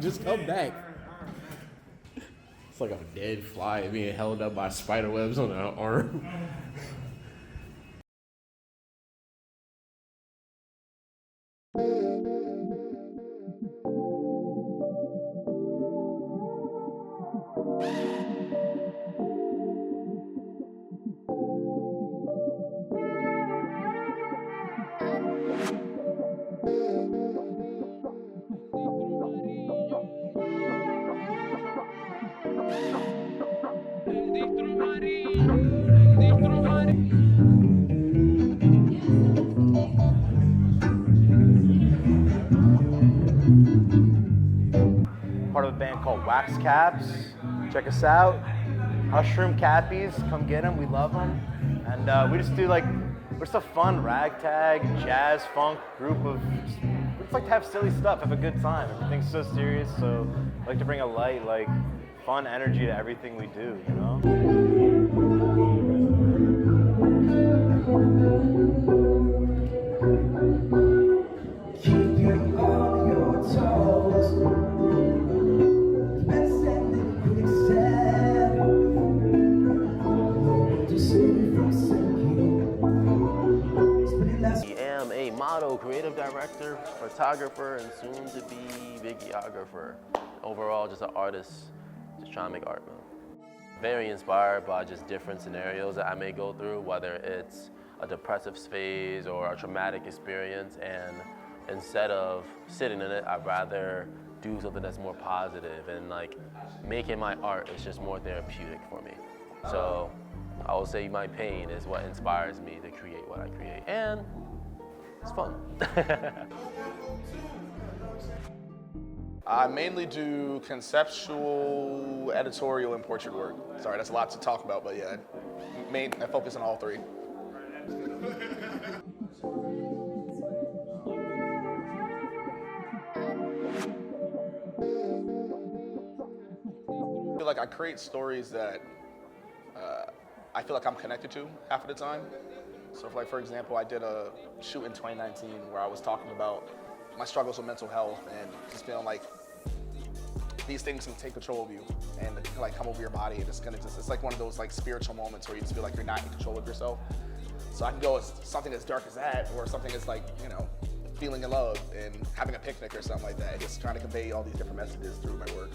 Just come back. It's like a dead fly being held up by spider webs on an arm. Part of a band called Wax Caps. Check us out. Mushroom Cappies, come get them. We love them. And we just do like, we're just a fun ragtag, jazz, funk group of, we just like to have silly stuff, have a good time. Everything's so serious, so I like to bring a light, like fun energy to everything we do, you know? Keep you on your toes. I am a model, creative director, photographer, and soon to be videographer. Overall, just an artist, just trying to make art, man. Very inspired by just different scenarios that I may go through, whether it's a depressive phase or a traumatic experience, and instead of sitting in it, I'd rather do something that's more positive, and like making my art is just more therapeutic for me. So I will say my pain is what inspires me to create what I create, and it's fun. I mainly do conceptual, editorial, and portrait work. Sorry, that's a lot to talk about, but yeah, I focus on all three. I feel like I create stories that I feel like I'm connected to half of the time. So for example, I did a shoot in 2019 where I was talking about my struggles with mental health and just feeling like these things can take control of you and it can like come over your body, and it's like one of those like spiritual moments where you just feel like you're not in control of yourself. So I can go as something as dark as that, or something as like, you know, feeling in love and having a picnic or something like that, just trying to convey all these different messages through my work.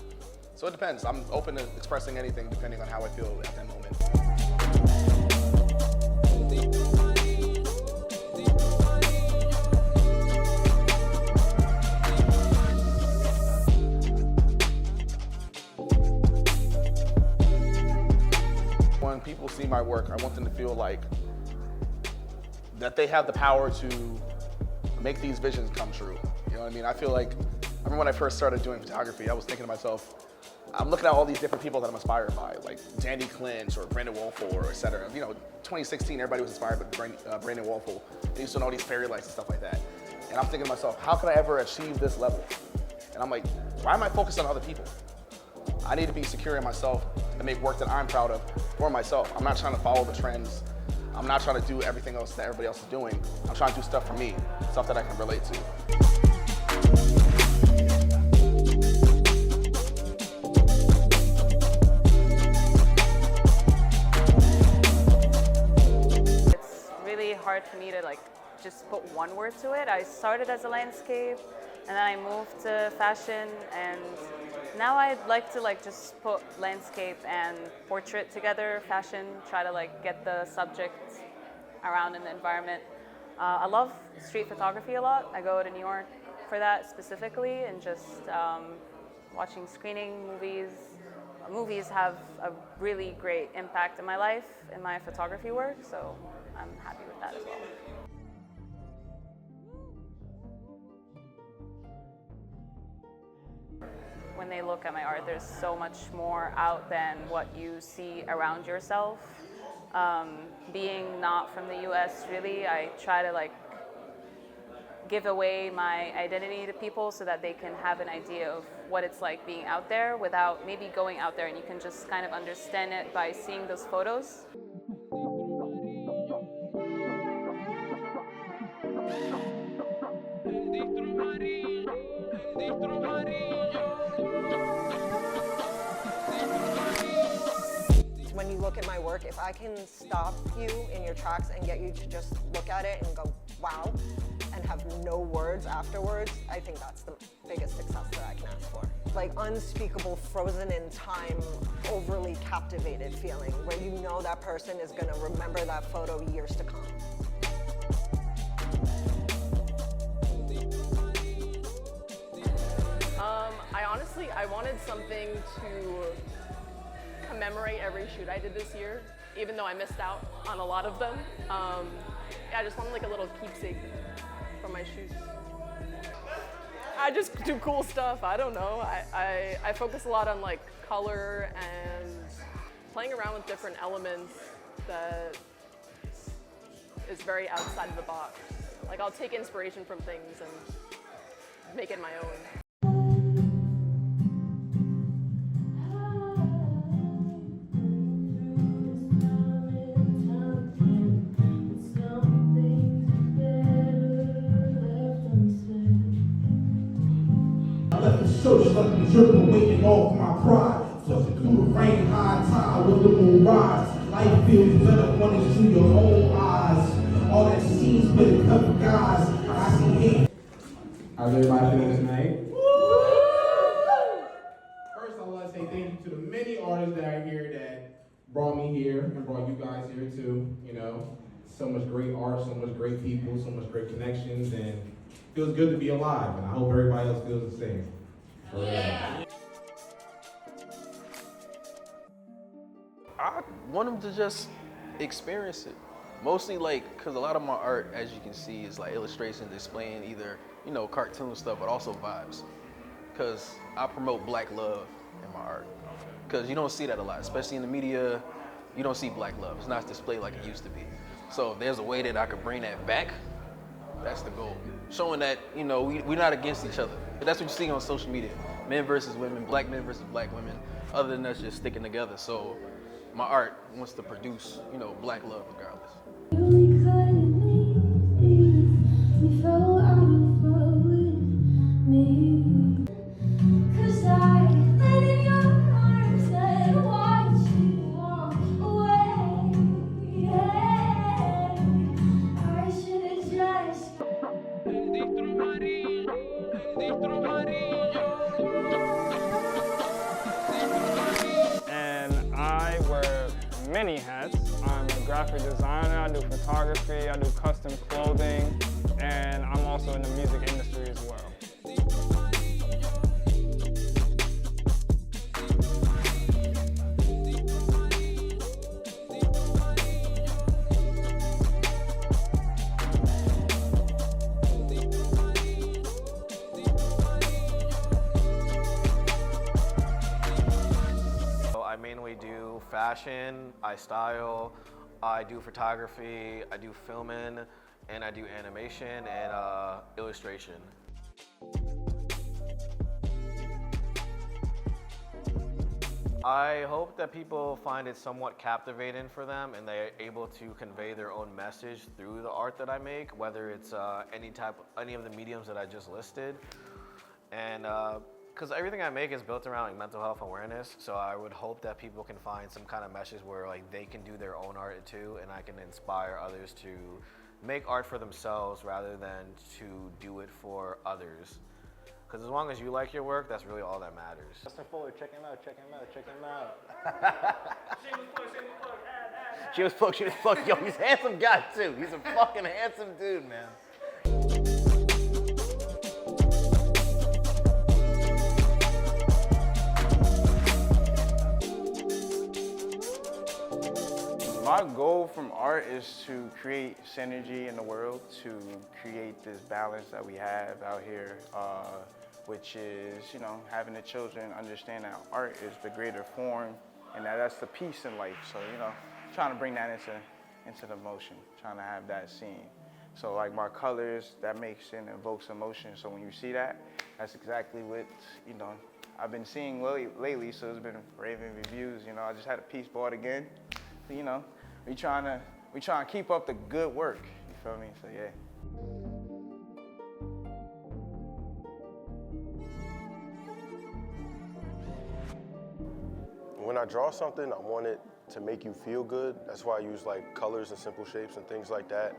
So it depends. I'm open to expressing anything depending on how I feel at that moment. When people see my work, I want them to feel like that they have the power to make these visions come true. You know what I mean? I feel like, I remember when I first started doing photography, I was thinking to myself, I'm looking at all these different people that I'm inspired by, like Danny Clinch or Brandon Wolfel, et cetera. You know, 2016, everybody was inspired by Brandon Wolfel. They used to know these fairy lights and stuff like that. And I'm thinking to myself, how can I ever achieve this level? And I'm like, why am I focused on other people? I need to be secure in myself and make work that I'm proud of for myself. I'm not trying to follow the trends. I'm not trying to do everything else that everybody else is doing. I'm trying to do stuff for me, stuff that I can relate to. Hard for me to like just put one word to it. I started as a landscape and then I moved to fashion, and now I'd like to like just put landscape and portrait together, fashion, try to like get the subject around in the environment. I love street photography a lot. I go to New York for that specifically, and just watching screening movies. Movies have a really great impact in my life, in my photography work, so I'm happy with that as well. When they look at my art, there's so much more out than what you see around yourself. Being not from the US, really, I try to like give away my identity to people so that they can have an idea of what it's like being out there without maybe going out there, and you can just kind of understand it by seeing those photos. when you look at my work, if I can stop you in your tracks and get you to just look at it and go, wow, and have no words afterwards, I think that's the biggest success that I can ask for. Like unspeakable, frozen in time, overly captivated feeling where you know that person is gonna remember that photo years to come. I wanted something to commemorate every shoot I did this year, even though I missed out on a lot of them. Yeah, I just wanted like a little keepsake from my shoots. I just do cool stuff, I don't know. I focus a lot on like color and playing around with different elements that is very outside of the box. Like I'll take inspiration from things and make it my own. So just let me dripping, waiting off my pride. Flushing through the rain, high tide with the moon rise. Life feels better when it's through your own eyes. All that seems better cover guys. I see hate. How's everybody feeling tonight? First, I want to say thank you to the many artists that are here that brought me here and brought you guys here too. You know, so much great art, so much great people, so much great connections, and it feels good to be alive. And I hope everybody else feels the same. I want them to just experience it. Mostly like, cause a lot of my art, as you can see, is like illustrations displaying either, you know, cartoon stuff, but also vibes. Cause I promote black love in my art. Cause you don't see that a lot, especially in the media, you don't see black love. It's not displayed like it used to be. So if there's a way that I could bring that back, that's the goal. Showing that, you know, we're not against each other. But that's what you see on social media. Men versus women, black men versus black women, other than us just sticking together. So my art wants to produce, you know, black love regardless. And I wear many hats. I'm a graphic designer, I do photography, I do custom clothing, and I'm also in the music industry as well. I mainly do fashion, I style, I do photography, I do filming, and I do animation and illustration. I hope that people find it somewhat captivating for them and they're able to convey their own message through the art that I make, whether it's any of the mediums that I just listed. And because everything I make is built around like mental health awareness, so I would hope that people can find some kind of message where like they can do their own art too, and I can inspire others to make art for themselves rather than to do it for others. Because as long as you like your work, that's really all that matters. Fvller, check him out, check him out, check him out. Shameless plug, yo, he's a handsome guy too. He's a fucking handsome dude, man. My goal from art is to create synergy in the world, to create this balance that we have out here, which is, you know, having the children understand that art is the greater form and that's the peace in life. So, you know, trying to bring that into the motion, trying to have that seen. So like my colors, that makes and evokes emotion. So when you see that, that's exactly what, you know, I've been seeing lately, so it's been raving reviews. You know, I just had a piece bought again. You know, we trying to keep up the good work. You feel me? So yeah. When I draw something, I want it to make you feel good. That's why I use like colors and simple shapes and things like that.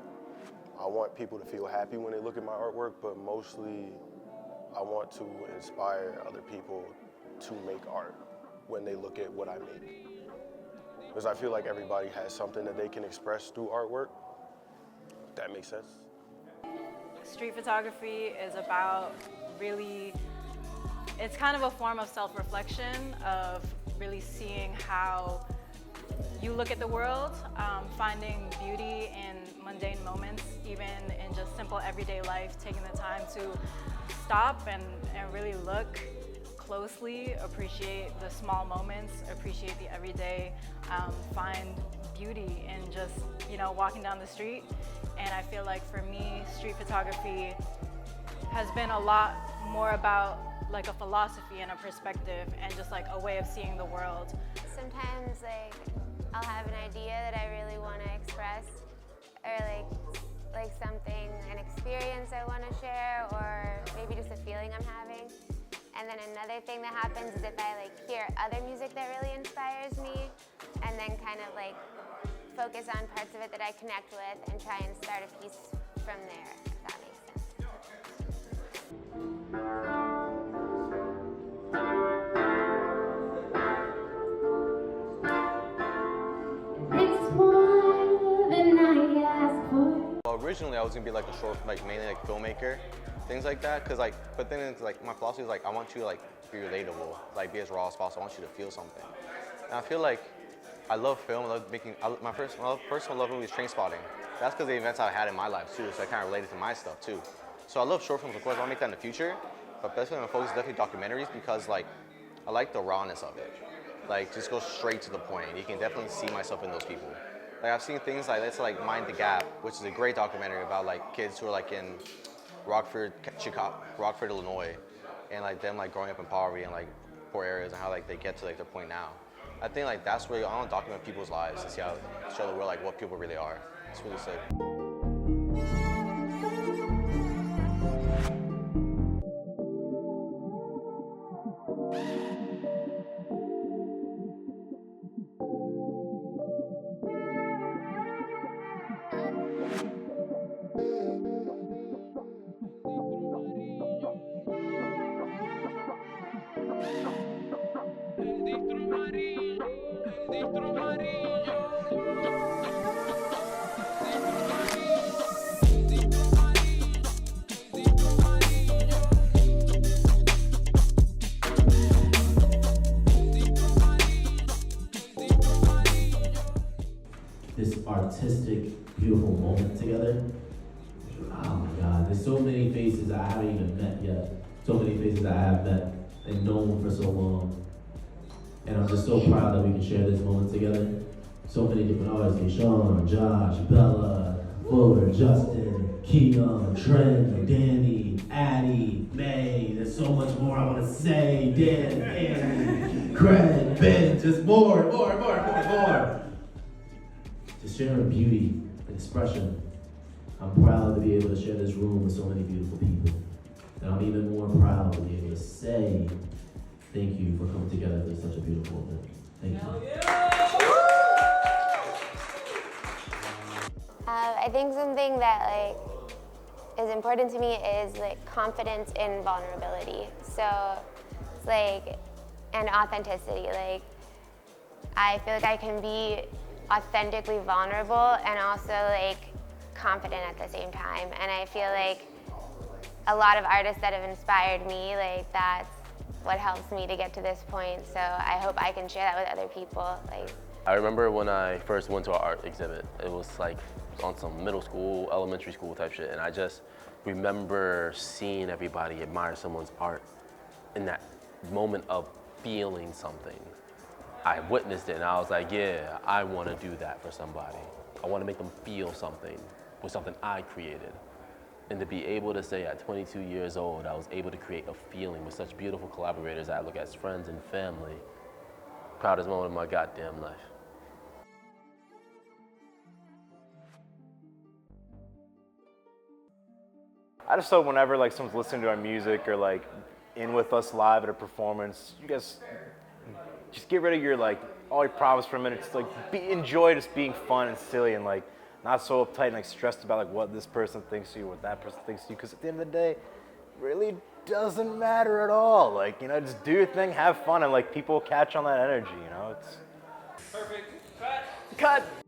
I want people to feel happy when they look at my artwork, but mostly I want to inspire other people to make art when they look at what I make. Because I feel like everybody has something that they can express through artwork. If that makes sense. Street photography is about really, it's kind of a form of self-reflection, of really seeing how you look at the world, finding beauty in mundane moments, even in just simple everyday life, taking the time to stop and really look closely, appreciate the small moments, appreciate the everyday, find beauty in just, you know, walking down the street. And I feel like for me, street photography has been a lot more about like a philosophy and a perspective and just like a way of seeing the world. Sometimes like I'll have an idea that I really want to express, or like something, an experience I want to share, or maybe just a feeling I'm having. And then another thing that happens is if I like hear other music that really inspires me, and then kind of like focus on parts of it that I connect with and try and start a piece from there, if that makes Well, originally I was gonna be like a short, like mainly like filmmaker, things like that. Cause like, but then it's like my philosophy is like I want you to like be relatable, like be as raw as possible. I want you to feel something. And I feel like I love film. I love making. My first love movie is Train Spotting. That's because the events I had in my life too, so I kind of related to my stuff too. So I love short films, of course. I want to make that in the future, but basically my focus is definitely documentaries because like I like the rawness of it. Like just go straight to the point. You can definitely see myself in those people. Like I've seen things like let's like Mind the Gap, which is a great documentary about like kids who are like in Rockford, Illinois, and like them like growing up in poverty and like poor areas and how like they get to like their point now. I think like that's where I want to document people's lives and see how show the world like what people really are. It's really sick. This artistic, beautiful moment together. Oh my God, there's so many faces I haven't even met yet. So many faces I have met and known for so long. And I'm just so proud that we can share this moment together. So many different artists, Kashaun, Josh, Bella, Fvller, Justin, Keon, Trenn, Danny, Addie, Mai. There's so much more I want to say. Dan, Andy, Craig, Ben, just more. To share beauty and expression. I'm proud to be able to share this room with so many beautiful people. And I'm even more proud to be able to say thank you for coming together for such a beautiful event. Thank you. I think something that like is important to me is like confidence in vulnerability. So it's like, and authenticity. Like I feel like I can be authentically vulnerable and also like confident at the same time. And I feel like a lot of artists that have inspired me, like that's what helps me to get to this point. So I hope I can share that with other people. Like I remember when I first went to an art exhibit, it was like on some middle school, elementary school type shit, and I just remember seeing everybody admire someone's art in that moment of feeling something. I witnessed it and I was like, yeah, I want to do that for somebody. I want to make them feel something with something I created. And to be able to say at 22 years old, I was able to create a feeling with such beautiful collaborators that I look at as friends and family. Proudest moment of my goddamn life. I just hope whenever like someone's listening to our music or like in with us live at a performance, you guys just get rid of your like all your problems for a minute. Just like enjoy just being fun and silly and like not so uptight and like stressed about like what this person thinks of you, what that person thinks of you. Because at the end of the day, it really doesn't matter at all. Like, you know, just do your thing, have fun, and like people catch on that energy. You know, it's Perfect. Cut. cut.